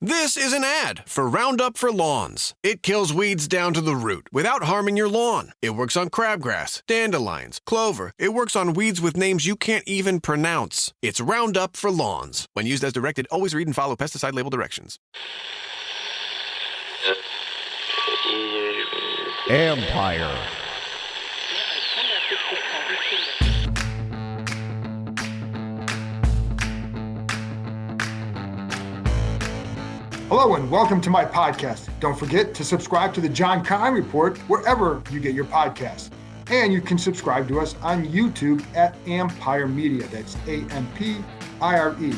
This is an ad for Roundup for Lawns. It kills weeds down to the root without harming your lawn. It works on crabgrass, dandelions, clover. It works on weeds with names you can't even pronounce. It's Roundup for Lawns. When used as directed, always read and follow pesticide label directions. Empire. Hello and welcome to my podcast. Don't forget to subscribe to the John Keim Report wherever you get your podcasts. And you can subscribe to us on YouTube at Empire Media. That's A-M-P-I-R-E.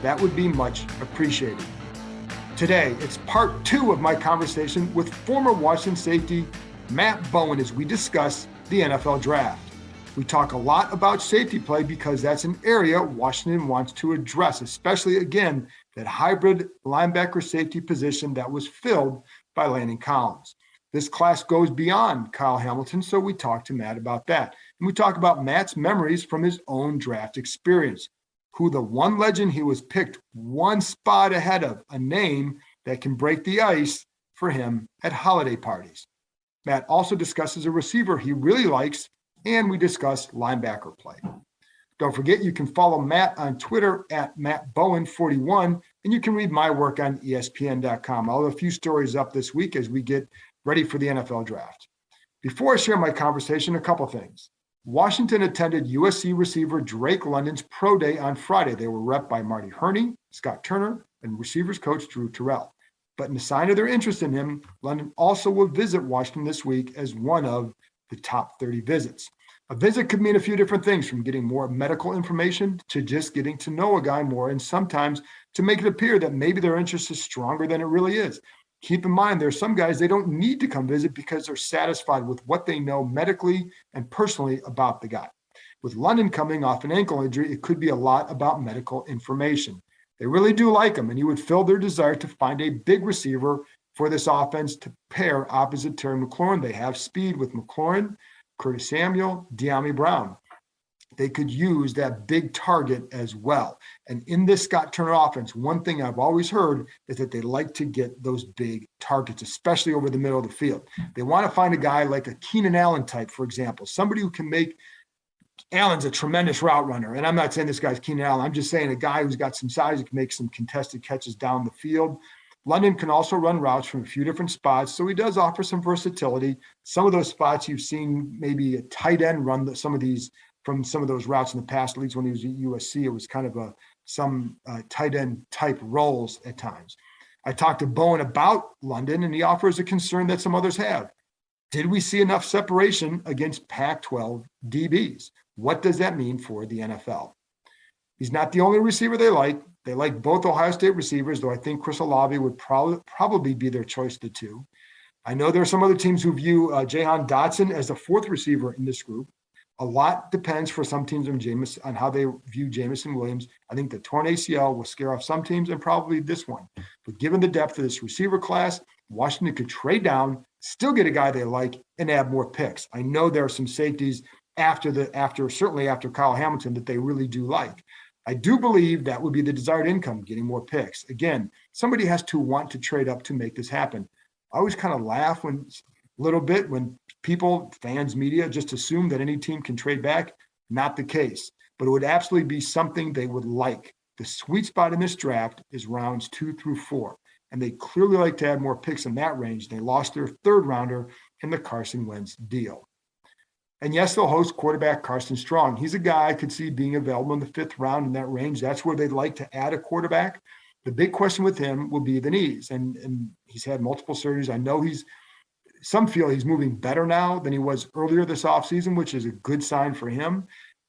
That would be much appreciated. Today, it's part 2 of my conversation with former Washington safety Matt Bowen as we discuss the NFL Draft. We talk a lot about safety play because that's an area Washington wants to address, especially, again, that hybrid linebacker safety position that was filled by Landon Collins. This class goes beyond Kyle Hamilton, so we talk to Matt about that. And we talk about Matt's memories from his own draft experience, who the one legend he was picked one spot ahead of, a name that can break the ice for him at holiday parties. Matt also discusses a receiver he really likes, and we discuss linebacker play. Don't forget, you can follow Matt on Twitter at MattBowen41, and you can read my work on ESPN.com. I'll have a few stories up this week as we get ready for the NFL Draft. Before I share my conversation, a couple things. Washington attended USC receiver Drake London's pro day on Friday. They were repped by Marty Herney, Scott Turner, and receivers coach Drew Terrell. But in a sign of their interest in him, London also will visit Washington this week as one of the top 30 visits. A visit could mean a few different things, from getting more medical information to just getting to know a guy more, and sometimes to make it appear that maybe their interest is stronger than it really is. Keep in mind, there are some guys they don't need to come visit because they're satisfied with what they know medically and personally about the guy. With London coming off an ankle injury, it could be a lot about medical information. They really do like him, and he would fill their desire to find a big receiver for this offense to pair opposite Terry McLaurin. They have speed with McLaurin, Curtis Samuel, De'Ami Brown. They could use that big target as well. And in this Scott Turner offense, one thing I've always heard is that they like to get those big targets, especially over the middle of the field. They want to find a guy like a Keenan Allen type, for example, somebody who can make. Allen's a tremendous route runner, and I'm not saying this guy's Keenan Allen. I'm just saying a guy who's got some size who can make some contested catches down the field. London can also run routes from a few different spots, so he does offer some versatility. Some of those spots you've seen maybe a tight end run some of these from some of those routes in the past, at least when he was at USC. It was kind of some tight end type roles at times. I talked to Bowen about London, and he offers a concern that some others have. Did we see enough separation against Pac-12 DBs? What does that mean for the NFL? He's not the only receiver they like. They like both Ohio State receivers, though I think Chris Olave would probably be their choice of the two. I know there are some other teams who view Jahan Dotson as the fourth receiver in this group. A lot depends for some teams on how they view Jamison Williams. I think the torn ACL will scare off some teams and probably this one. But given the depth of this receiver class, Washington could trade down, still get a guy they like, and add more picks. I know there are some safeties certainly after Kyle Hamilton that they really do like. I do believe that would be the desired income, getting more picks. Again, somebody has to want to trade up to make this happen. I always kind of laugh when people, fans, media, just assume that any team can trade back. Not the case, but it would absolutely be something they would like. The sweet spot in this draft is rounds 2 through 4, and they clearly like to add more picks in that range. They lost their third rounder in the Carson Wentz deal. And yes, they'll host quarterback Carson Strong. He's a guy I could see being available in the 5th round in that range. That's where they'd like to add a quarterback. The big question with him will be the knees, and he's had multiple surgeries. I know some feel he's moving better now than he was earlier this offseason, which is a good sign for him.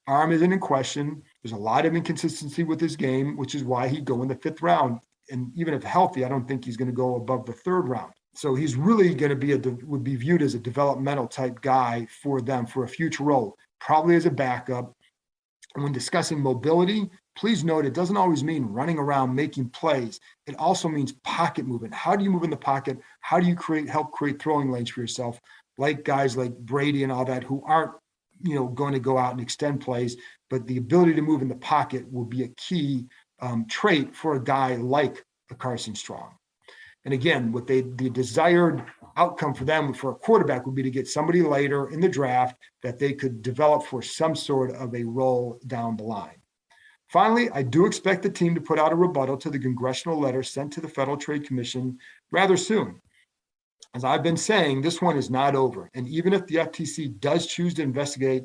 Arm isn't in question. There's a lot of inconsistency with his game, which is why he'd go in the 5th round. And even if healthy, I don't think he's going to go above the 3rd round. So he's really going to would be viewed as a developmental type guy for them for a future role, probably as a backup. And when discussing mobility, please note it doesn't always mean running around making plays. It also means pocket movement. How do you move in the pocket? How do you help create throwing lanes for yourself? Like guys like Brady and all that who aren't going to go out and extend plays, but the ability to move in the pocket will be a key trait for a guy like a Carson Strong. And again, the desired outcome for them for a quarterback would be to get somebody later in the draft that they could develop for some sort of a role down the line. Finally, I do expect the team to put out a rebuttal to the congressional letter sent to the Federal Trade Commission rather soon. As I've been saying, this one is not over. And even if the FTC does choose to investigate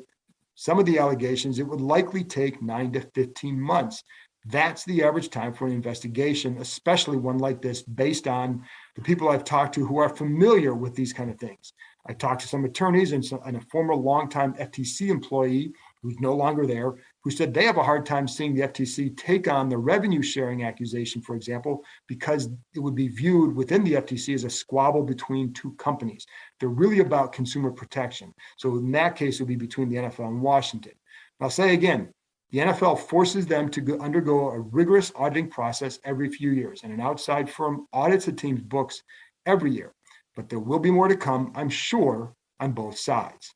some of the allegations, it would likely take 9 to 15 months. That's the average time for an investigation, especially one like this, based on the people I've talked to who are familiar with these kind of things. I talked to some attorneys and a former longtime FTC employee who's no longer there, who said they have a hard time seeing the FTC take on the revenue sharing accusation, for example, because it would be viewed within the FTC as a squabble between two companies. They're really about consumer protection. So in that case, it would be between the NFL and Washington. I'll say again, the NFL forces them to undergo a rigorous auditing process every few years, and an outside firm audits a team's books every year. But there will be more to come, I'm sure, on both sides.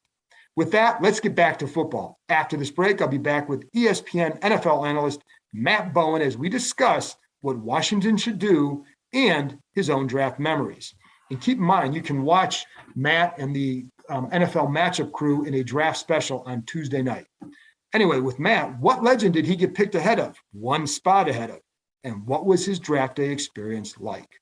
With that, let's get back to football. After this break, I'll be back with ESPN NFL analyst Matt Bowen as we discuss what Washington should do and his own draft memories. And keep in mind, you can watch Matt and the NFL matchup crew in a draft special on Tuesday night. Anyway, with Matt, what legend did he get picked ahead of, one spot ahead of, and what was his draft day experience like?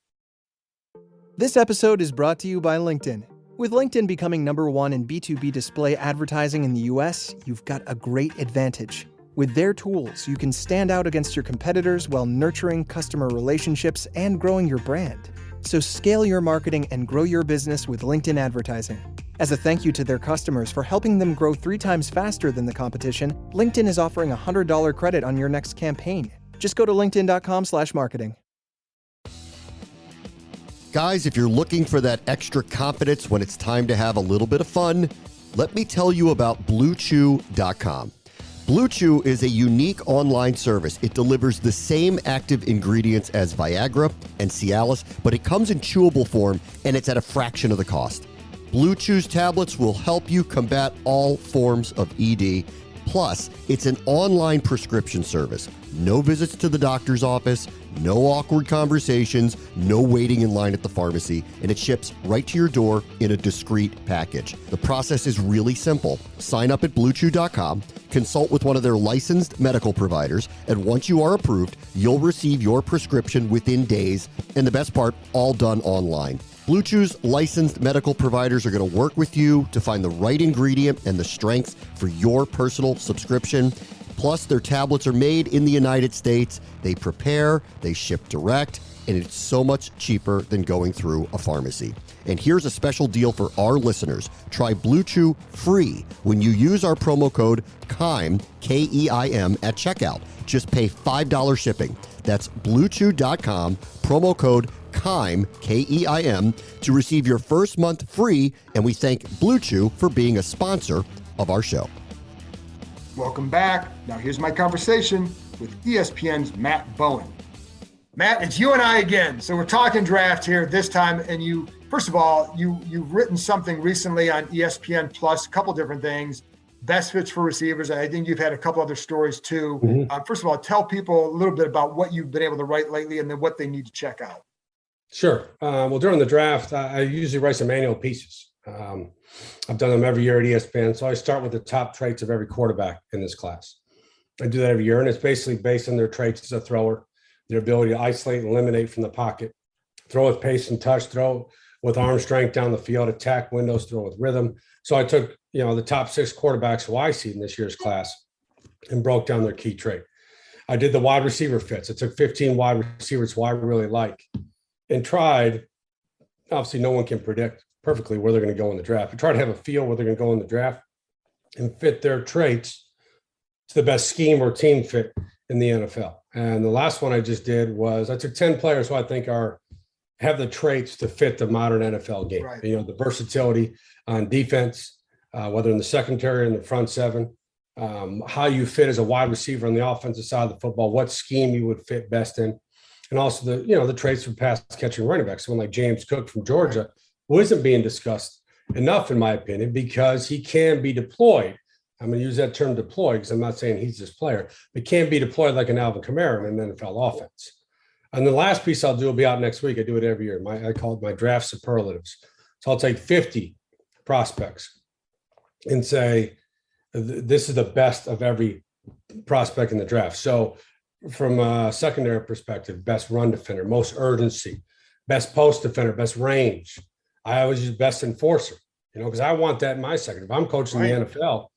This episode is brought to you by LinkedIn. With LinkedIn becoming #1 in B2B display advertising in the US, you've got a great advantage. With their tools, you can stand out against your competitors while nurturing customer relationships and growing your brand. So scale your marketing and grow your business with LinkedIn advertising. As a thank you to their customers for helping them grow 3 times faster than the competition, LinkedIn is offering a $100 credit on your next campaign. Just go to linkedin.com/marketing. Guys, if you're looking for that extra confidence when it's time to have a little bit of fun, let me tell you about BlueChew.com. Blue Chew is a unique online service. It delivers the same active ingredients as Viagra and Cialis, but it comes in chewable form, and it's at a fraction of the cost. Blue Chew's tablets will help you combat all forms of ED. Plus, it's an online prescription service. No visits to the doctor's office, no awkward conversations, no waiting in line at the pharmacy, and it ships right to your door in a discreet package. The process is really simple. Sign up at BlueChew.com, consult with one of their licensed medical providers, and once you are approved, you'll receive your prescription within days, and the best part, all done online. Blue Chew's licensed medical providers are going to work with you to find the right ingredient and the strengths for your personal subscription. Plus, their tablets are made in the United States. They prepare, they ship direct, and it's so much cheaper than going through a pharmacy. And here's a special deal for our listeners. Try Blue Chew free when you use our promo code KEIM, K-E-I-M, at checkout. Just pay $5 shipping. That's BlueChew.com, promo code KEIM, K-E-I-M, to receive your first month free, and we thank Blue Chew for being a sponsor of our show. Welcome back. Now here's my conversation with ESPN's Matt Bowen. Matt, it's you and I again. So we're talking draft here this time, and first of all, you've written something recently on ESPN Plus, a couple different things, best fits for receivers. I think you've had a couple other stories too. Mm-hmm. First of all, tell people a little bit about what you've been able to write lately and then what they need to check out. Sure. Well, during the draft, I usually write some annual pieces. I've done them every year at ESPN. So I start with the top traits of every quarterback in this class. I do that every year, and it's basically based on their traits as a thrower, their ability to isolate and eliminate from the pocket, throw with pace and touch, throw with arm strength down the field, attack windows, throw with rhythm. So I took, the top 6 quarterbacks who I see in this year's class and broke down their key trait. I did the wide receiver fits. I took 15 wide receivers who I really like and tried. Obviously, no one can predict perfectly where they're going to go in the draft. I try to have a feel where they're going to go in the draft and fit their traits to the best scheme or team fit in the NFL. And the last one I just did was I took 10 players who I think have the traits to fit the modern NFL game. Right. The versatility on defense, whether in the secondary or in the front 7, how you fit as a wide receiver on the offensive side of the football, what scheme you would fit best in. And also the traits for pass catching running backs. Someone like James Cook from Georgia, who isn't being discussed enough, in my opinion, because he can be deployed. I'm going to use that term deployed because I'm not saying he's this player, but can be deployed like an Alvin Kamara in an NFL offense. And the last piece I'll do will be out next week. I do it every year. I call it my Draft Superlatives. So I'll take 50 prospects and say, this is the best of every prospect in the draft. So from a secondary perspective, best run defender, most urgency, best post defender, best range. I always use best enforcer, because I want that in my second. If I'm coaching the NFL,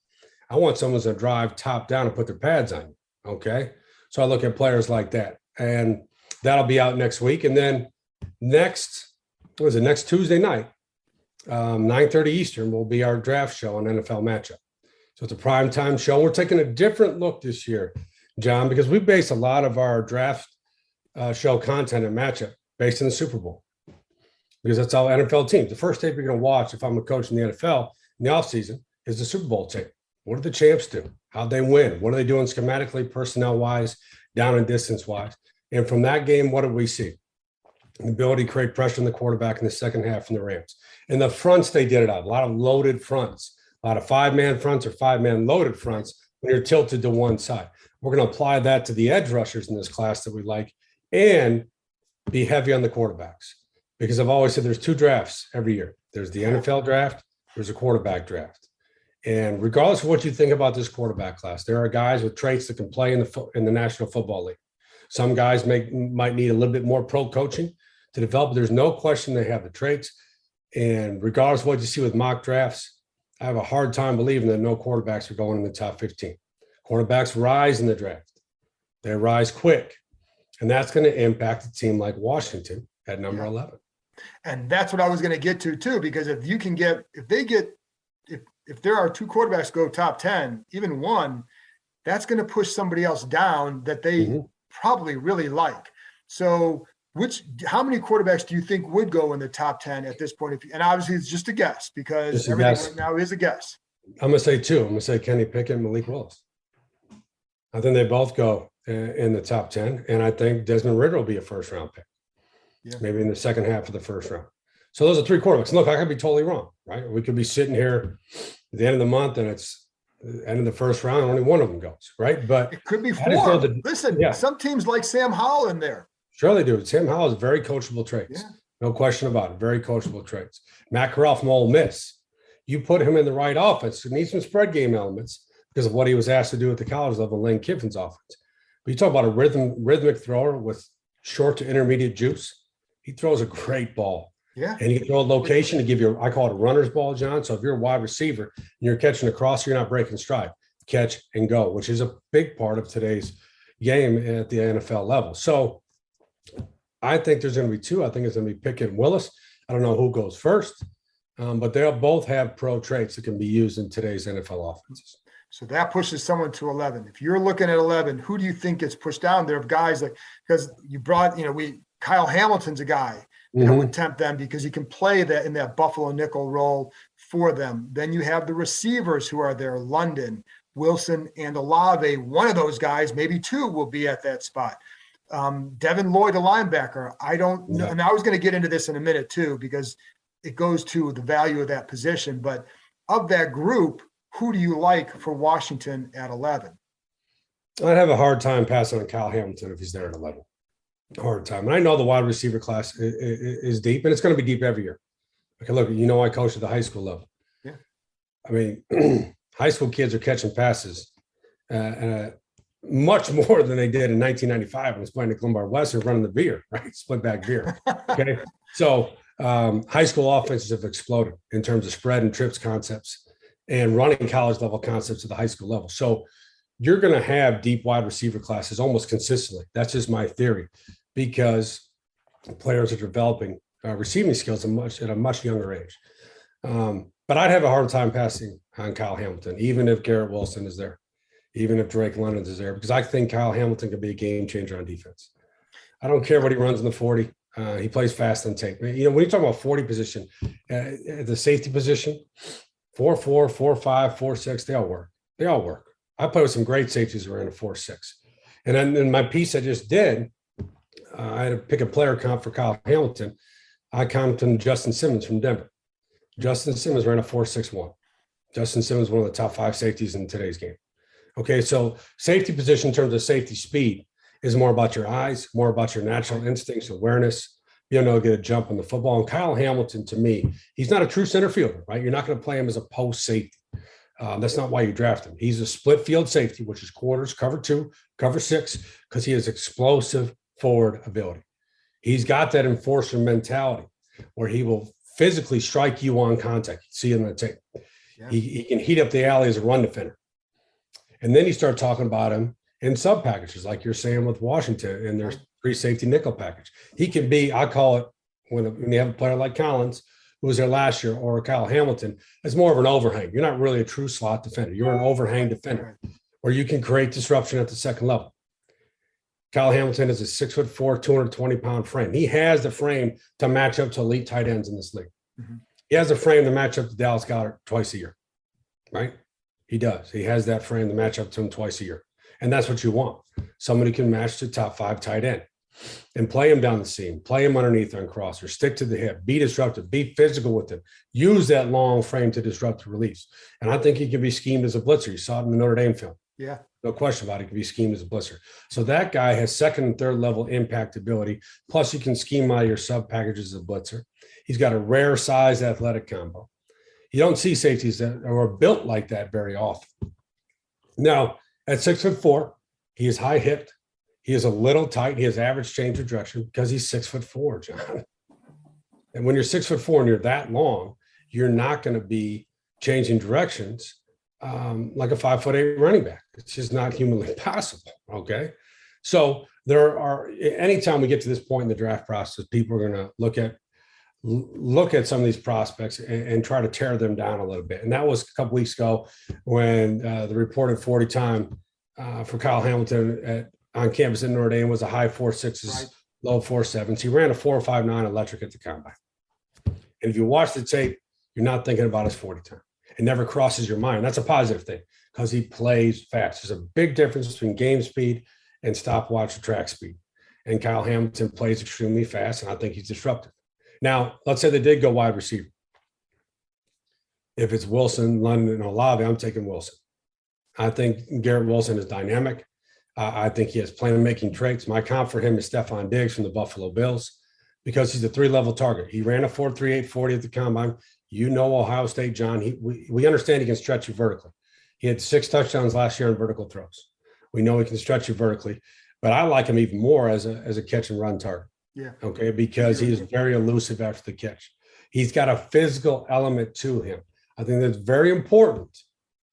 I want someone who's going to drive top down and put their pads on you. Okay. So I look at players like that, and that'll be out next week. And then next Tuesday night, 9:30 Eastern will be our draft show on NFL Matchup. So it's a primetime show. We're taking a different look this year, John, because we base a lot of our draft show content and matchup based in the Super Bowl, because that's all NFL teams. The first tape you're going to watch if I'm a coach in the NFL in the offseason is the Super Bowl tape. What did the champs do? How'd they win? What are they doing schematically, personnel-wise, down and distance-wise? And from that game, what did we see? The ability to create pressure on the quarterback in the second half from the Rams. In the fronts, they did it out. A lot of loaded fronts, a lot of five-man fronts or five-man loaded fronts when you're tilted to one side. We're going to apply that to the edge rushers in this class that we like, and be heavy on the quarterbacks. Because I've always said there's two drafts every year. There's the NFL draft, there's a quarterback draft. And regardless of what you think about this quarterback class, there are guys with traits that can play in the National Football League. Some guys might need a little bit more pro coaching to develop. There's no question they have the traits. And regardless of what you see with mock drafts, I have a hard time believing that no quarterbacks are going in the top 15. Quarterbacks rise in the draft. They rise quick. And that's going to impact a team like Washington at number 11. And that's what I was going to get to too, because if there are two quarterbacks go top 10, even one, that's going to push somebody else down that they probably really like. So how many quarterbacks do you think would go in the top 10 at this point? And obviously it's just a guess, because everything right now is a guess. I'm going to say two. I'm going to say Kenny Pickett and Malik Willis. I think they both go in the top 10. And I think Desmond Ridder will be a first round pick. Yeah. Maybe in the second half of the first round. So those are three quarterbacks. Look, I could be totally wrong, right? We could be sitting here at the end of the month and it's the end of the first round, only one of them goes, right? But it could be four. Some teams like Sam Howell in there. Sure they do. Sam Howell is very coachable traits. Yeah. No question about it. Very coachable traits. Matt Corral from Ole Miss. You put him in the right offense. It needs some spread game elements because of what he was asked to do at the college level in Lane Kiffin's offense. But you talk about a rhythmic thrower with short to intermediate juice. He throws a great ball. Yeah. And you can throw a location to give you, I call it a runner's ball, John. So if you're a wide receiver and you're catching across, you're not breaking stride. Catch and go, which is a big part of today's game at the NFL level. So I think there's going to be two. I think it's going to be Pickett and Willis. I don't know who goes first, but they'll both have pro traits that can be used in today's NFL offenses. So that pushes someone to 11. If you're looking at 11, who do you think gets pushed down there of guys like, because you brought, Kyle Hamilton's a guy that would tempt them because he can play that in that Buffalo nickel role for them. Then you have the receivers who are there, London, Wilson, and Olave. One of those guys, maybe two, will be at that spot. Devin Lloyd, a linebacker. I don't know. And I was going to get into this in a minute too, because it goes to the value of that position. But of that group, who do you like for Washington at 11? I'd have a hard time passing on Kyle Hamilton if he's there at 11. Hard time. And I know the wide receiver class is deep, and it's going to be deep every year. Okay, look, I coach at the high school level. Yeah. I mean, high school kids are catching passes much more than they did in 1995 when I was playing at Glenbard West and running the beer, right? Split back beer. Okay. So high school offenses have exploded in terms of spread and trips concepts and running college level concepts at the high school level. So you're going to have deep wide receiver classes almost consistently. That's just my theory, because players are developing receiving skills at a much younger age. But I'd have a hard time passing on Kyle Hamilton, even if Garrett Wilson is there, even if Drake London is there, because I think Kyle Hamilton could be a game changer on defense. I don't care what he runs in the 40. He plays fast on tape. When you talk about 40 position, the safety position, 4.4, 4.5, 4.6, they all work. They all work. I play with some great safeties who are in a 4.6. And then in my piece I just did, I had to pick a player comp for Kyle Hamilton. I comped him Justin Simmons from Denver. Justin Simmons ran a 4.61. Justin Simmons, one of the top 5 safeties in today's game. Okay, so safety position in terms of safety speed is more about your eyes, more about your natural instincts, awareness. You don't know, get a jump on the football. And Kyle Hamilton, to me, he's not a true center fielder, right? You're not going to play him as a post safety. That's not why you draft him. He's a split field safety, which is quarters, cover 2, cover 6, because he has explosive forward ability. He's got that enforcer mentality where he will physically strike you on contact. You see in the tape. Yeah. He can heat up the alley as a run defender. And then you start talking about him in sub packages, like you're saying with Washington and their free safety nickel package. He can be, I call it, when you have a player like Collins, who was there last year, or Kyle Hamilton, it's more of an overhang. You're not really a true slot defender. You're an overhang defender where you can create disruption at the second level. Kyle Hamilton is a 6'4", 220-pound frame. He has the frame to match up to elite tight ends in this league. Mm-hmm. He has a frame to match up to Dallas Goedert twice a year, right? He does. He has that frame to match up to him twice a year. And that's what you want. Somebody can match the top 5 tight end and play him down the seam, play him underneath on crosser, stick to the hip, be disruptive, be physical with him, use that long frame to disrupt the release. And I think he can be schemed as a blitzer. You saw it in the Notre Dame film. Yeah. No question about it. He can be schemed as a blitzer. So that guy has second and third level impact ability. Plus you can scheme out of your sub packages as a blitzer. He's got a rare size athletic combo. You don't see safeties that are built like that very often. Now, at 6'4", he is high hipped. He is a little tight. He has average change of direction because he's 6'4", John. And when you're 6'4" and you're that long, you're not going to be changing directions like a 5'8" running back. It's just not humanly possible. Okay. So there are, anytime we get to this point in the draft process, people are going to look at some of these prospects and try to tear them down a little bit. And that was a couple weeks ago when the reported 40 time for Kyle Hamilton on campus in Notre Dame was a high 4.6s, low 4.7s. He ran a 4.59 electric at the combine. And if you watch the tape, you're not thinking about his 40 time. It never crosses your mind. That's a positive thing because he plays fast. There's a big difference between game speed and stopwatch track speed. And Kyle Hamilton plays extremely fast, and I think he's disruptive. Now, let's say they did go wide receiver. If it's Wilson, London, and Olave, I'm taking Wilson. I think Garrett Wilson is dynamic. I think he has playmaking traits. My comp for him is Stephon Diggs from the Buffalo Bills because he's a 3-level target. He ran a 4.38 40 at the combine. You know Ohio State, John. We understand he can stretch you vertically. He had 6 touchdowns last year in vertical throws. We know he can stretch you vertically, but I like him even more as a catch and run target. Yeah. Okay. Because he is very elusive after the catch. He's got a physical element to him. I think that's very important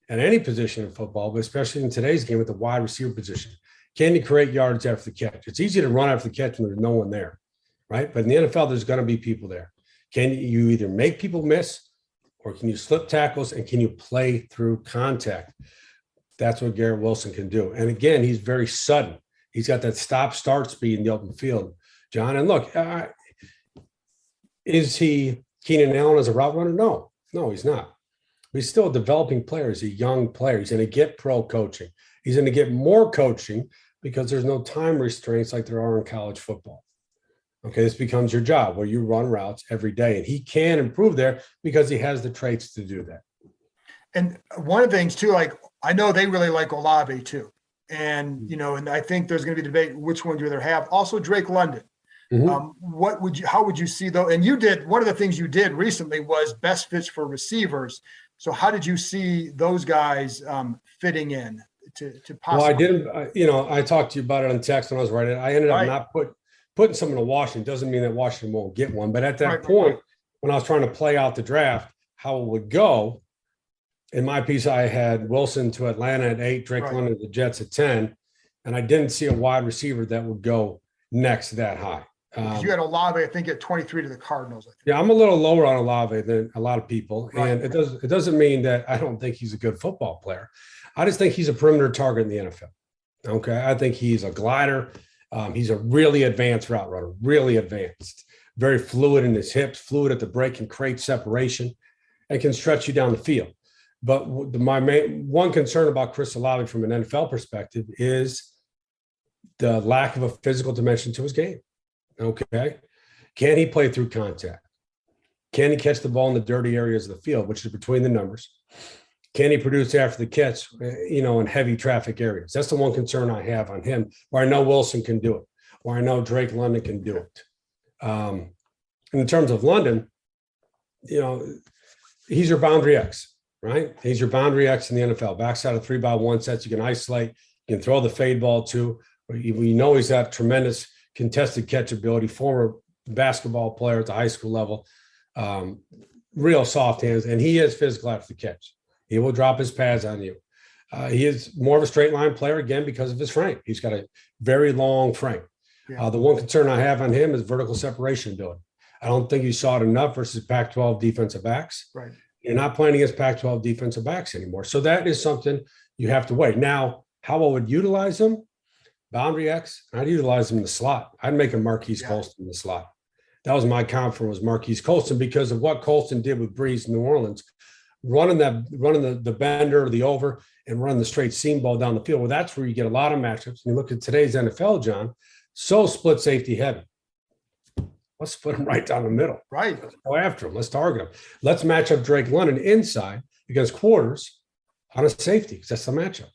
at any position in football, but especially in today's game with the wide receiver position. Can you create yards after the catch? It's easy to run after the catch when there's no one there, right? But in the NFL, there's going to be people there. Can you either make people miss or can you slip tackles and can you play through contact? That's what Garrett Wilson can do. And again, he's very sudden. He's got that stop-start speed in the open field, John. And look, is he Keenan Allen as a route runner? No, he's not. He's still a developing player. He's a young player. He's going to get pro coaching. He's going to get more coaching because there's no time restraints like there are in college football. Okay, this becomes your job where you run routes every day. And he can improve there because he has the traits to do that. And one of the things, too, like I know they really like Olave, too. And, and I think there's going to be debate which one do they have. Also, Drake London. Mm-hmm. How would you see though? And you did, one of the things you did recently was best fits for receivers. So how did you see those guys fitting in to possibly? Well, I didn't, I talked to you about it on text when I was writing it. I ended up not putting someone to Washington. Doesn't mean that Washington won't get one. But at that point, when I was trying to play out the draft, how it would go, in my piece, I had Wilson to Atlanta at 8, Drake London to the Jets at 10. And I didn't see a wide receiver that would go next that high. You had Olave, I think, at 23 to the Cardinals. I think. Yeah, I'm a little lower on Olave than a lot of people. And it doesn't mean that I don't think he's a good football player. I just think he's a perimeter target in the NFL. Okay. I think he's a glider. He's a really advanced route runner, really advanced, very fluid in his hips, fluid at the break, can create separation and can stretch you down the field. But my one concern about Chris Olave from an NFL perspective is the lack of a physical dimension to his game. Okay. Can he play through contact? Can he catch the ball in the dirty areas of the field, which is between the numbers? Can he produce after the catch, in heavy traffic areas? That's the one concern I have on him, where I know Wilson can do it, where I know Drake London can do it. In terms of London, he's your boundary X, right? He's your boundary X in the NFL. Backside of 3x1 sets, you can isolate, you can throw the fade ball too. We know he's got tremendous contested catch ability, former basketball player at the high school level, real soft hands, and he is physical after the catch. He will drop his pads on you. He is more of a straight line player, again, because of his frame. He's got a very long frame. Yeah. The one concern I have on him is vertical separation ability. I don't think you saw it enough versus Pac-12 defensive backs. Right. You're not playing against Pac-12 defensive backs anymore. So that is something you have to wait. Now, how I would utilize him, boundary X, I'd utilize him in the slot. I'd make him Marquise Colston in the slot. That was my confidence, was Marquise Colston, because of what Colston did with Breeze in New Orleans, running the bender or the over and running the straight seam ball down the field. Well, that's where you get a lot of matchups. And you look at today's NFL, John, so split safety heavy. Let's put him right down the middle. Right. Let's go after him. Let's target him. Let's match up Drake London inside against quarters on a safety, because that's the matchup.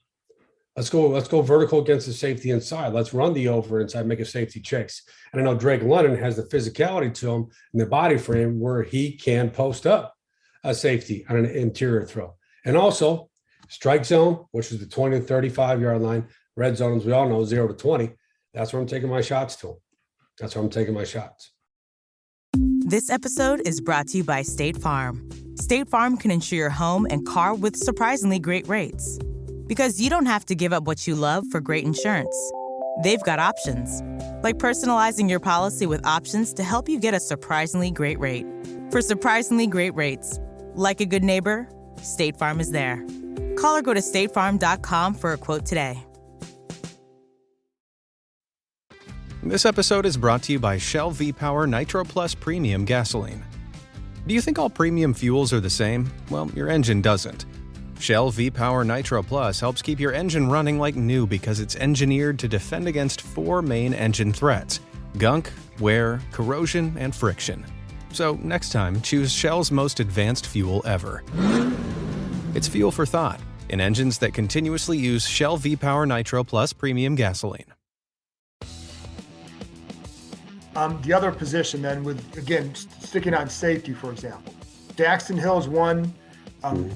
Let's go vertical against the safety inside. Let's run the over inside, make a safety chase. And I know Drake London has the physicality to him in the body frame where he can post up a safety on an interior throw. And also strike zone, which is the 20 to 35 yard line. Red zone, as we all know, 0 to 20. That's where I'm taking my shots to him. That's where I'm taking my shots. This episode is brought to you by State Farm. State Farm can insure your home and car with surprisingly great rates. Because you don't have to give up what you love for great insurance. They've got options, like personalizing your policy with options to help you get a surprisingly great rate. For surprisingly great rates, like a good neighbor, State Farm is there. Call or go to statefarm.com for a quote today. This episode is brought to you by Shell V-Power Nitro Plus Premium Gasoline. Do you think all premium fuels are the same? Well, your engine doesn't. Shell V-Power Nitro Plus helps keep your engine running like new because it's engineered to defend against 4 main engine threats: gunk, wear, corrosion, and friction. So next time, choose Shell's most advanced fuel ever. It's fuel for thought in engines that continuously use Shell V-Power Nitro Plus Premium Gasoline. The other position then, with, again, sticking on safety, for example, Daxton Hill's one.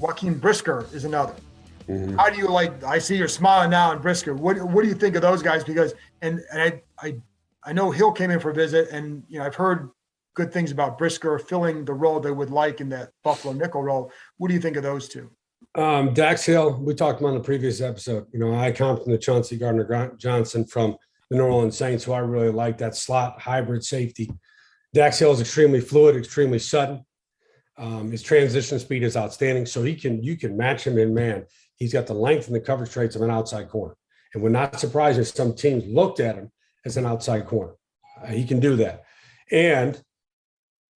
Joaquin Brisker is another. Mm-hmm. How do you I see you're smiling now on Brisker. What do you think of those guys? Because, and I know Hill came in for a visit, and, I've heard good things about Brisker filling the role they would like in that Buffalo nickel role. What do you think of those two? Dax Hill, we talked about in the previous episode. I complimented Chauncey Gardner-Johnson from the New Orleans Saints, who I really like, that slot hybrid safety. Dax Hill is extremely fluid, extremely sudden. His transition speed is outstanding, so you can match him in man. He's got the length and the coverage traits of an outside corner. And we're not surprised if some teams looked at him as an outside corner. He can do that. And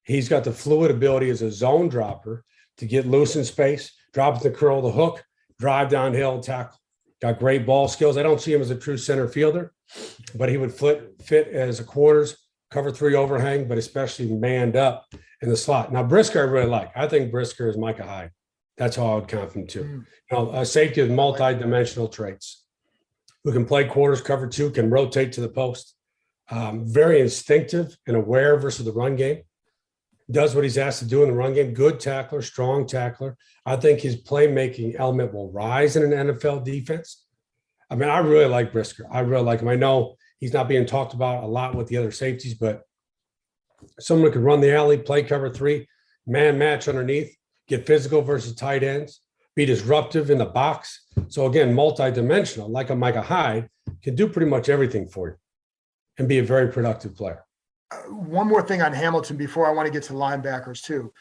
he's got the fluid ability as a zone dropper to get loose in space, drop the curl, the hook, drive downhill, tackle. Got great ball skills. I don't see him as a true center fielder, but he would fit as a quarters, cover 3 overhang, but especially manned up in the slot. Now, Brisker I really like. I think Brisker is Micah Hyde. That's how I would count him too. A safety with multi-dimensional traits, who can play quarters, cover 2, can rotate to the post. Very instinctive and aware versus the run game. Does what he's asked to do in the run game. Good tackler, strong tackler. I think his playmaking element will rise in an NFL defense. I mean, I really like Brisker. I really like him. I know he's not being talked about a lot with the other safeties, but someone who can run the alley, play cover 3, man match underneath, get physical versus tight ends, be disruptive in the box. So again, multi-dimensional, like a Micah Hyde, can do pretty much everything for you and be a very productive player. One more thing on Hamilton before I want to get to linebackers too.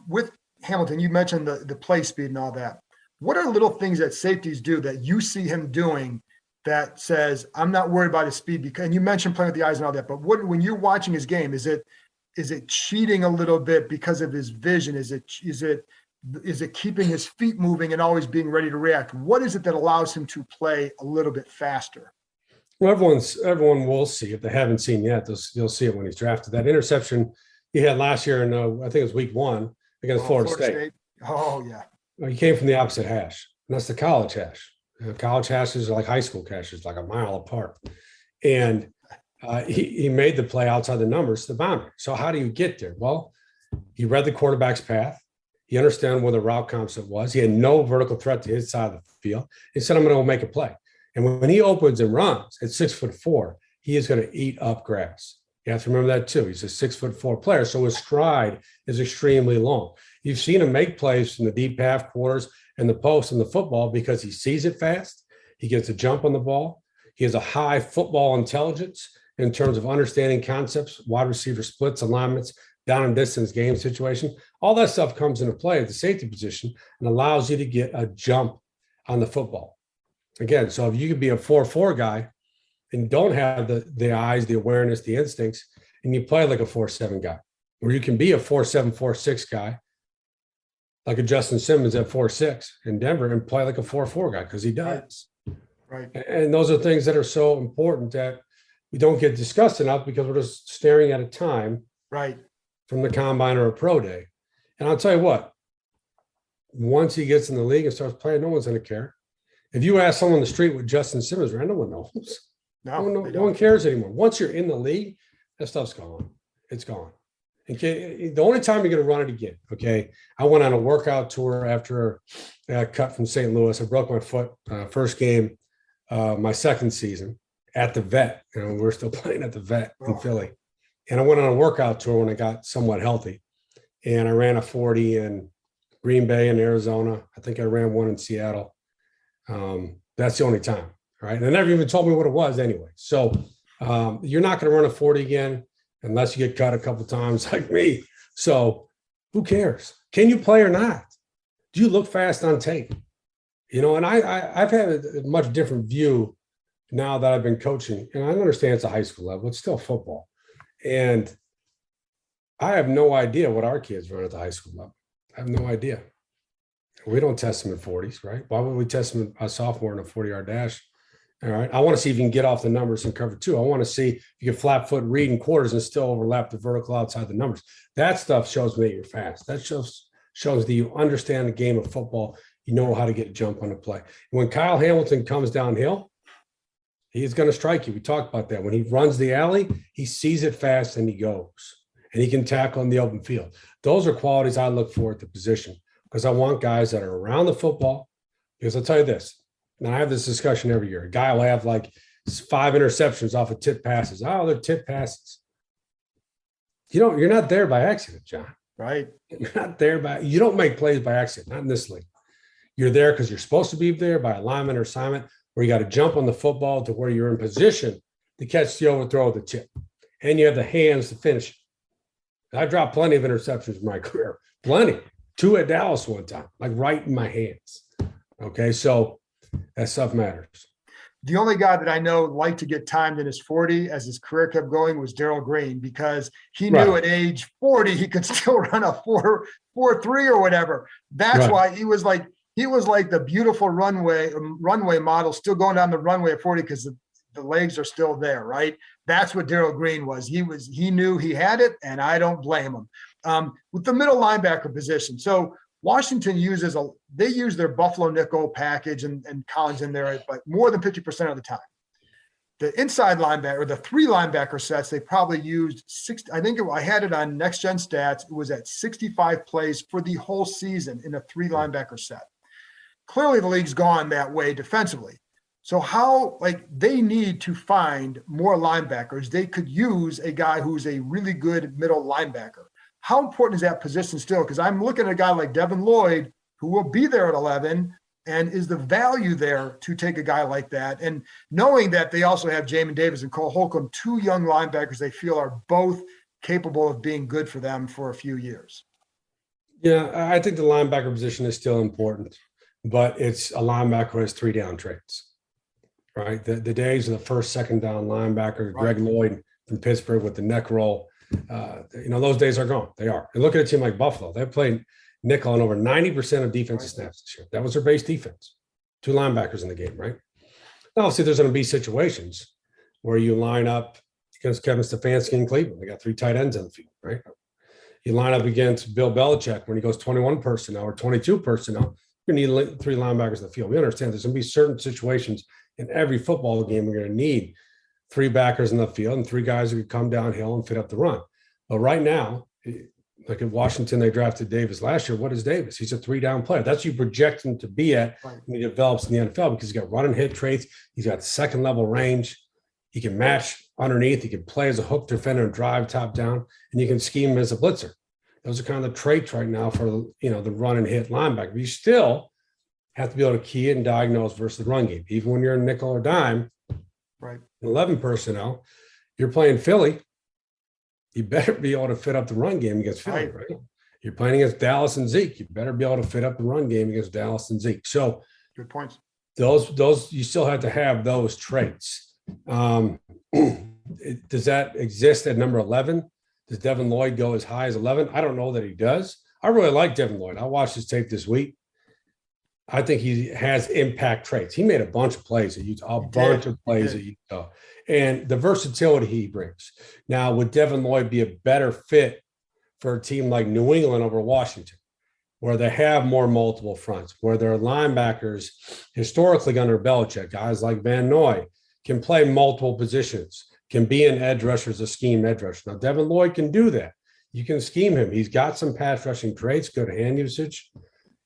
With Hamilton, you mentioned the play speed and all that. What are little things that safeties do that you see him doing that says, I'm not worried about his speed? Because, and you mentioned playing with the eyes and all that, but when you're watching his game, is it cheating a little bit because of his vision? Is it keeping his feet moving and always being ready to react? What is it that allows him to play a little bit faster? Well, everyone will see. If they haven't seen yet, they'll see it when he's drafted. That interception he had last year in I think it was week 1 against Florida State. Oh yeah. Well, he came from the opposite hash, and that's the college hash. College hashes are like high school hashes, like a mile apart. And he made the play outside the numbers to the boundary. So how do you get there? Well, he read the quarterback's path. He understood where the route concept was. He had no vertical threat to his side of the field. He said, I'm going to make a play. And when he opens and runs at 6'4", he is going to eat up grass. You have to remember that too. He's a 6'4" player. So his stride is extremely long. You've seen him make plays from the deep half quarters and the post in the football because he sees it fast. He gets a jump on the ball. He has a high football intelligence in terms of understanding concepts, wide receiver splits, alignments, down and distance game situation. All that stuff comes into play at the safety position and allows you to get a jump on the football. Again, so if you could be a 4-4 guy and don't have the eyes, the awareness, the instincts, and you play like a 4-7 guy, or you can be a 4-7, 4-6 guy, like a Justin Simmons at 4-6 in Denver, and play like a 4-4 guy, because he does. Right. And those are things that are so important that we don't get discussed enough because we're just staring at a time Right. from the combine or a pro day. And I'll tell you what, once he gets in the league and starts playing, no one's going to care. If you ask someone on the street what Justin Simmons ran, no one knows. No one cares anymore. Once you're in the league, that stuff's gone. It's gone. Okay, the only time you're going to run it again, okay? I went on a workout tour after I cut from St. Louis. I broke my foot first game, my second season at the vet. You know, we're still playing at the vet in Philly. And I went on a workout tour when I got somewhat healthy. And I ran a 40 in Green Bay and Arizona. I think I ran one in Seattle. That's the only time, right? And they never even told me what it was anyway. So you're not going to run a 40 again unless you get cut a couple of times like me. So who cares? Can you play or not? Do you look fast on tape? You know, and I've had a much different view now that I've been coaching. And I understand it's a high school level. It's still football. And I have no idea what our kids run at the high school level. I have no idea. We don't test them in 40s, right? Why would we test them a sophomore in a 40-yard dash? All right. I want to see if you can get off the numbers in cover 2. I want to see if you can flat foot read in quarters and still overlap the vertical outside the numbers. That stuff shows me that you're fast. That shows that you understand the game of football. You know how to get a jump on the play. When Kyle Hamilton comes downhill, he's going to strike you. We talked about that. When he runs the alley, he sees it fast and he goes. And he can tackle in the open field. Those are qualities I look for at the position, because I want guys that are around the football. Because I'll tell you this, and I have this discussion every year. A guy will have like 5 interceptions off of tip passes. Oh, they're tip passes. You're not there by accident, John. Right. You're not there you don't make plays by accident, not in this league. You're there because you're supposed to be there by alignment or assignment, where you got to jump on the football to where you're in position to catch the overthrow of the tip. And you have the hands to finish it. I've dropped plenty of interceptions in my career. Plenty. 2 at Dallas one time, like right in my hands. Okay, so that stuff matters. The only guy that I know liked to get timed in his 40 as his career kept going was Darrell Green, because he knew at age 40 he could still run a 4.43 or whatever. That's why he was like the beautiful runway model, still going down the runway at 40 because the legs are still there, right? That's what Darrell Green was. He knew he had it, and I don't blame him. With the middle linebacker position, so Washington use their Buffalo nickel package and Collins in there, but more than 50% of the time. The inside linebacker, or the 3 linebacker sets, they probably used 6. I had it on Next Gen Stats. It was at 65 plays for the whole season in a 3 linebacker set. Clearly, the league's gone that way defensively. So they need to find more linebackers. They could use a guy who's a really good middle linebacker. How important is that position still? Because I'm looking at a guy like Devin Lloyd, who will be there at 11, and is the value there to take a guy like that? And knowing that they also have Jamin Davis and Cole Holcomb, 2 young linebackers they feel are both capable of being good for them for a few years. Yeah, I think the linebacker position is still important, but it's a linebacker who has 3 down traits. Right, the days of the first, second down linebacker, Greg Lloyd from Pittsburgh with the neck roll, those days are gone. They are. And look at a team like Buffalo. They played nickel on over 90% of defensive snaps this year. That was their base defense. 2 linebackers in the game, right? Now, obviously, there's going to be situations where you line up against Kevin Stefanski in Cleveland. They got 3 tight ends on the field, right? You line up against Bill Belichick when he goes 21 personnel or 22 personnel. You're going to need 3 linebackers in the field. We understand there's going to be certain situations in every football game we're going to need 3 backers in the field and 3 guys who could come downhill and fit up the run. But right now, like in Washington, they drafted Davis last year. What is Davis? He's a 3-down player. That's what you project him to be at when he develops in the NFL, because he's got run and hit traits. He's got second level range. He can match underneath. He can play as a hook defender and drive top down, and you can scheme him as a blitzer. Those are kind of the traits right now for, the run and hit linebacker. But you still have to be able to key and diagnose versus the run game. Even when you're in nickel or dime, right, 11 personnel, you're playing Philly. You better be able to fit up the run game against Philly, right? You're playing against Dallas and Zeke. You better be able to fit up the run game against Dallas and Zeke. So good points. Those you still have to have those traits. Does that exist at number 11? Does Devin Lloyd go as high as 11? I don't know that he does. I really like Devin Lloyd. I watched his tape this week. I think he has impact traits. He made a bunch of plays at Utah, at Utah, and the versatility he brings. Now, would Devin Lloyd be a better fit for a team like New England over Washington, where they have more multiple fronts, where their linebackers historically under Belichick, guys like Van Noy, can play multiple positions, can be an edge rusher as a scheme edge rusher. Now, Devin Lloyd can do that. You can scheme him. He's got some pass rushing traits, good hand usage.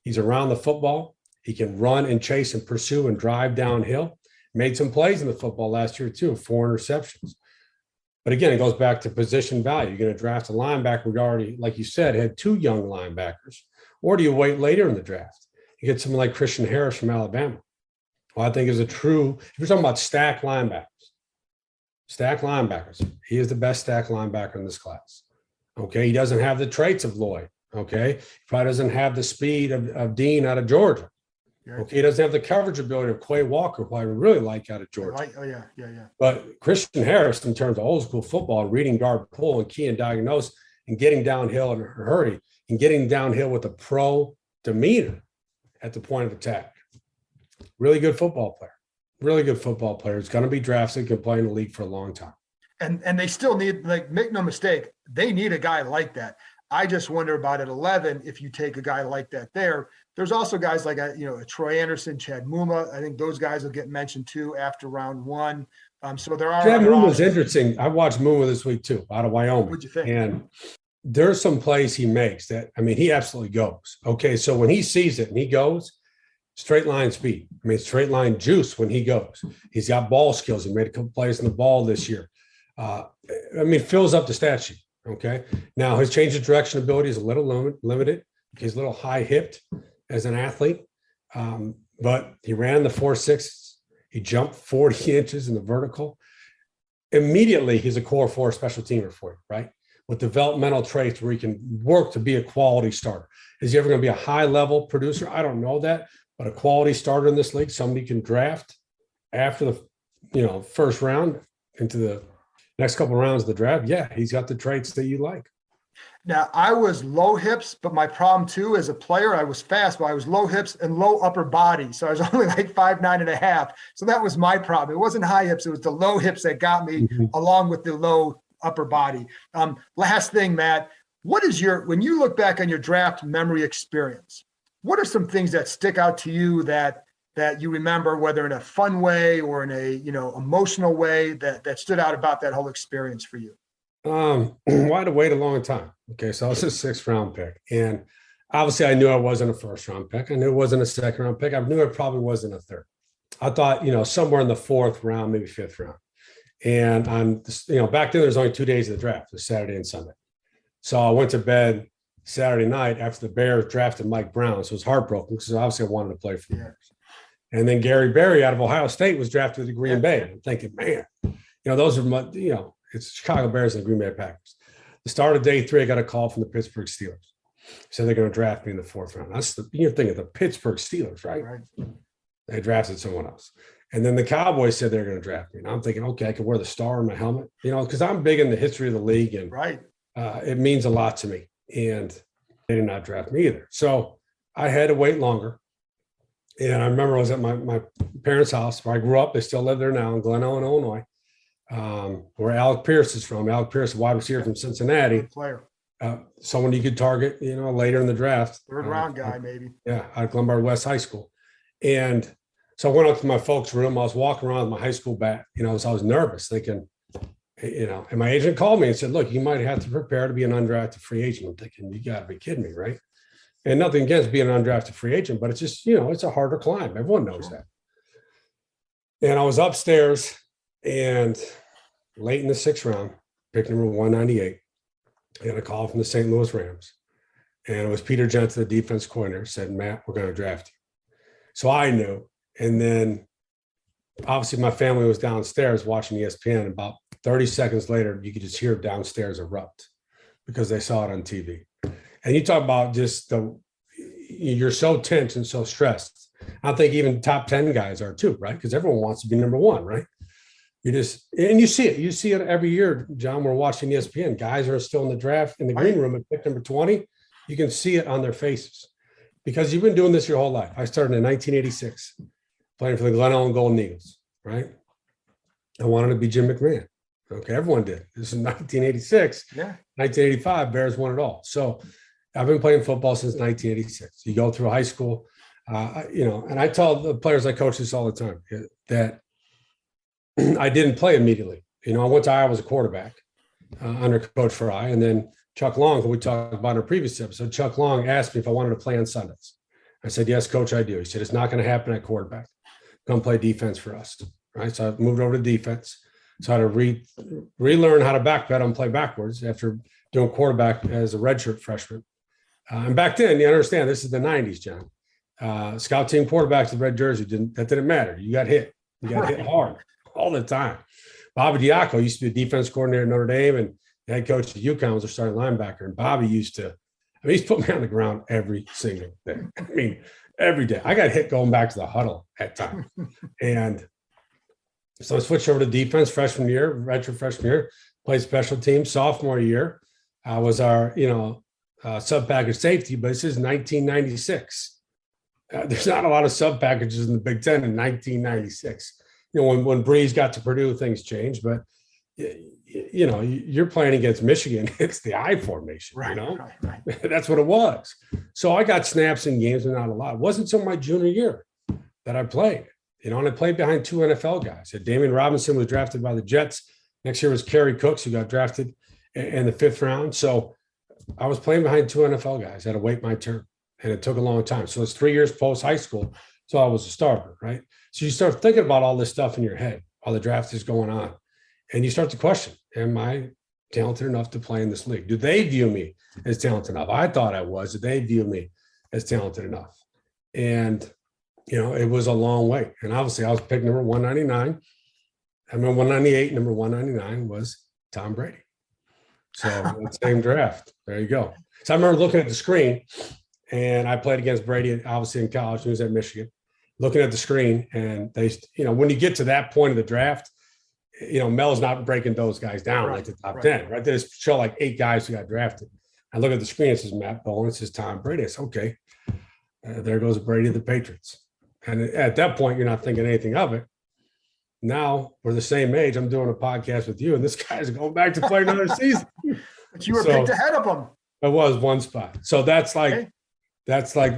He's around the football. He can run and chase and pursue and drive downhill. Made some plays in the football last year, too, 4 interceptions. But again, it goes back to position value. You're going to draft a linebacker. We already, like you said, had 2 young linebackers. Or do you wait later in the draft? You get someone like Christian Harris from Alabama, who I think is if you're talking about stacked linebackers, he is the best stacked linebacker in this class. Okay, he doesn't have the traits of Lloyd. Okay, he probably doesn't have the speed of Dean out of Georgia. Okay, he doesn't have the coverage ability of Quay Walker, who I really like out of Georgia. Yeah. But Christian Harris, in terms of old school football, reading guard pull and key and diagnose and getting downhill in a hurry and getting downhill with a pro demeanor at the point of attack. Really good football player. He's going to be drafted, can play in the league for a long time. And they still need, make no mistake, they need a guy like that. I just wonder about at 11, if you take a guy like that there. There's also guys like, a Troy Anderson, Chad Muma. I think those guys will get mentioned too after round 1. So there are. Chad Muma was interesting. I watched Muma this week too, out of Wyoming. What'd you think? And there's some plays he makes that, he absolutely goes. Okay, so when he sees it and he goes, straight line speed. Straight line juice when he goes. He's got ball skills. He made a couple plays in the ball this year. Fills up the stat sheet. Okay. Now his change of direction ability is a little limited. He's a little high hipped as an athlete. But he ran the 4.6. He jumped 40 inches in the vertical. Immediately, he's a core 4 special teamer for you, right? With developmental traits where he can work to be a quality starter. Is he ever going to be a high level producer? I don't know that, but a quality starter in this league, somebody can draft after the first round into the next couple of rounds of the draft. Yeah, he's got the traits that you like. Now, I was low hips, but my problem too, as a player, I was fast, but I was low hips and low upper body. So I was only like 5'9.5". So that was my problem. It wasn't high hips. It was the low hips that got me along with the low upper body. Last thing, Matt, when you look back on your draft memory experience, what are some things that stick out to you that you remember, whether in a fun way or in a, emotional way that stood out about that whole experience for you? I had to wait a long time. Okay. So I was a 6th round pick, and obviously I knew I wasn't a 1st round pick. I knew it wasn't a 2nd round pick. I knew it probably wasn't a 3rd. I thought, somewhere in the 4th round, maybe 5th round. And back then there's only 2 days of the draft, it was Saturday and Sunday. So I went to bed Saturday night after the Bears drafted Mike Brown. So I was heartbroken because obviously I wanted to play for the Bears. And then Gary Berry out of Ohio State was drafted to Green Bay. I'm thinking, man, those are it's Chicago Bears and the Green Bay Packers. The start of day 3, I got a call from the Pittsburgh Steelers. So they're going to draft me in the 4th round. You're thinking the Pittsburgh Steelers, right? They drafted someone else. And then the Cowboys said they're going to draft me. And I'm thinking, okay, I can wear the star on my helmet, because I'm big in the history of the league. And it means a lot to me. And they did not draft me either. So I had to wait longer. And I remember I was at my parents' house where I grew up. They still live there now in Glen Ellen, Illinois. Where Alec Pierce is from. Alec Pierce, a wide receiver from Cincinnati. Player. someone you could target, later in the draft. Third round guy, maybe. Yeah, out of Glenbard West High School. And so I went up to my folks' room. I was walking around with my high school bat, so I was nervous thinking, and my agent called me and said, look, you might have to prepare to be an undrafted free agent. I'm thinking, you got to be kidding me, right? And nothing against being an undrafted free agent, but it's just, it's a harder climb. Everyone knows that. And I was upstairs and late in the 6th round, pick number 198, I got a call from the St. Louis Rams. And it was Peter Jensen, the defense coordinator, said, Matt, we're going to draft you. So I knew. And then obviously my family was downstairs watching ESPN. About 30 seconds later, you could just hear downstairs erupt because they saw it on TV. And you talk about just you're so tense and so stressed. I think even top 10 guys are too, right? Because everyone wants to be number one, right? You see it. You see it every year, John. We're watching ESPN. Guys are still in the draft in the green room at pick number 20. You can see it on their faces because you've been doing this your whole life. I started in 1986, playing for the Glen Ellen Golden Eagles, right? I wanted to be Jim McMahon. Okay, everyone did. This is 1986. Yeah. 1985, Bears won it all. So I've been playing football since 1986. You go through high school, and I tell the players I coach this all the time, that I didn't play immediately. I went to Iowa as a quarterback under Coach Fry, and then Chuck Long, who we talked about in a previous episode, Chuck Long asked me if I wanted to play on Sundays. I said, yes, Coach, I do. He said, it's not going to happen at quarterback. Come play defense for us, right? So I moved over to defense. So I had to relearn how to backpedal and play backwards after doing quarterback as a redshirt freshman. And back then, you understand, this is the 90s, John. Scout team quarterbacks with red jersey, didn't matter. You got hit. You got hit hard all the time. Bobby Diaco used to be a defense coordinator at Notre Dame, and the head coach at UConn was a starting linebacker. And Bobby he's put me on the ground every single day. Every day. I got hit going back to the huddle at times. And so I switched over to defense freshman year, redshirt freshman year, played special teams. Sophomore year, I was our, sub-package safety, but this is 1996. There's not a lot of sub-packages in the Big Ten in 1996. When Breeze got to Purdue, things changed, but you're playing against Michigan. It's the I formation, right. That's what it was. So I got snaps in games, but not a lot. It wasn't until my junior year that I played, and I played behind 2 NFL guys. Damian Robinson was drafted by the Jets. Next year was Kerry Cooks, who got drafted in the 5th round. So I was playing behind 2 NFL guys. I had to wait my turn, and it took a long time. So it's 3 years post high school. So I was a starter, right? So you start thinking about all this stuff in your head while the draft is going on. And you start to question, am I talented enough to play in this league? Do they view me as talented enough? I thought I was. Did they view me as talented enough? And, it was a long wait. And obviously I was picked number 199. I remember 198, number 199 was Tom Brady. So the same draft. There you go. So I remember looking at the screen, and I played against Brady, obviously in college. He was at Michigan. Looking at the screen, and they, when you get to that point of the draft, Mel's not breaking those guys down like the top 10, right? They just show like 8 guys who got drafted. I look at the screen, it says Matt Bowen, it says Tom Brady. It's okay. There goes Brady of the Patriots. And at that point, you're not thinking anything of it. Now we're the same age. I'm doing a podcast with you, and this guy's going back to play another season. But you were picked ahead of him. It was one spot. So that's like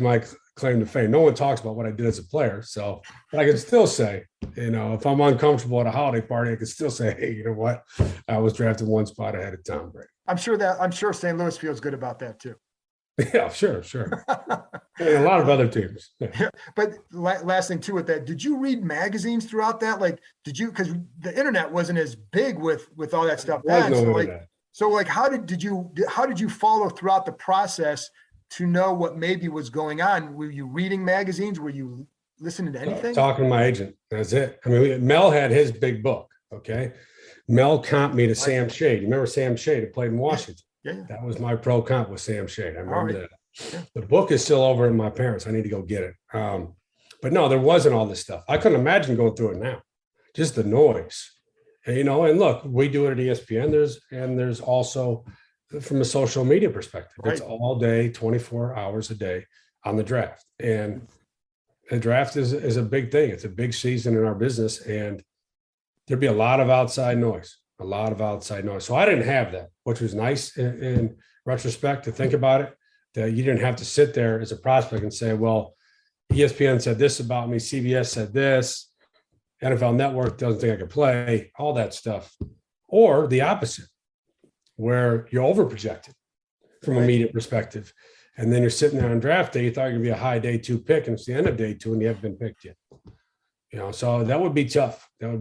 my claim to fame. No one talks about what I did as a player. So, but I can still say, if I'm uncomfortable at a holiday party, I can still say, hey, you know what? I was drafted 1 spot ahead of Tom Brady. I'm sure St. Louis feels good about that too. Yeah, sure. And a lot of other teams. Yeah. But last thing too with that, did you read magazines throughout that? Like, because the internet wasn't as big with all that stuff then. How did you follow throughout the process to know what maybe was going on? Were you reading magazines? Were you listening to anything? Talking to my agent. That's it. Mel had his big book. Okay. Mel comped me to Sam Shade. You remember Sam Shade, who played in Washington? Yeah. That was my pro comp with Sam Shade. I remember that. Yeah. The book is still over at my parents. I need to go get it. But no, there wasn't all this stuff. I couldn't imagine going through it now. Just the noise. And, and look, we do it at ESPN. There's also from a social media perspective, it's all day, 24 hours a day on the draft. And the draft is a big thing. It's a big season in our business, and there'd be a lot of outside noise. So I didn't have that, which was nice. And retrospect to think about it, that you didn't have to sit there as a prospect and say, well, ESPN said this about me, CBS said this, NFL Network doesn't think I can play, all that stuff. Or the opposite, where you're overprojected from a media perspective. And then you're sitting there on draft day, you thought you're going to be a high day 2 pick, and it's the end of day 2 and you haven't been picked yet. So that would be tough. But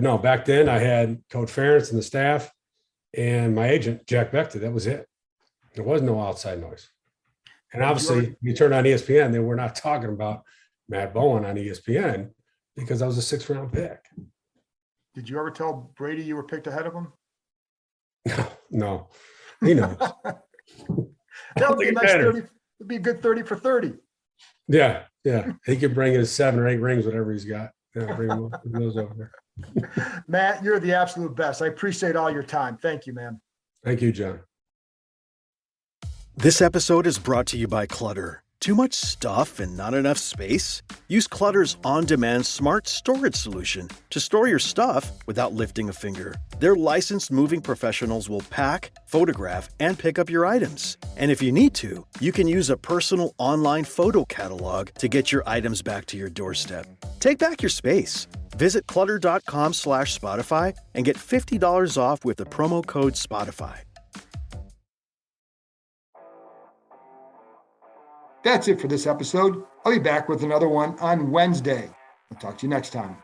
no, back then I had Coach Ferentz and the staff and my agent, Jack Bechter. That was it. There was no outside noise. And obviously, you turn on ESPN, they were not talking about Matt Bowen on ESPN because I was a 6th round pick. Did you ever tell Brady you were picked ahead of him? No. He knows. That would be a nice 30. It'd be a good 30 for 30. Yeah. He could bring his 7 or 8 rings, whatever he's got. Yeah, bring those over there. Matt, you're the absolute best. I appreciate all your time. Thank you, man. Thank you, John. This episode is brought to you by Clutter. Too much stuff and not enough space? Use Clutter's on-demand smart storage solution to store your stuff without lifting a finger. Their licensed moving professionals will pack, photograph, and pick up your items. And if you need to, you can use a personal online photo catalog to get your items back to your doorstep. Take back your space. Visit clutter.com/Spotify and get $50 off with the promo code Spotify. That's it for this episode. I'll be back with another one on Wednesday. I'll talk to you next time.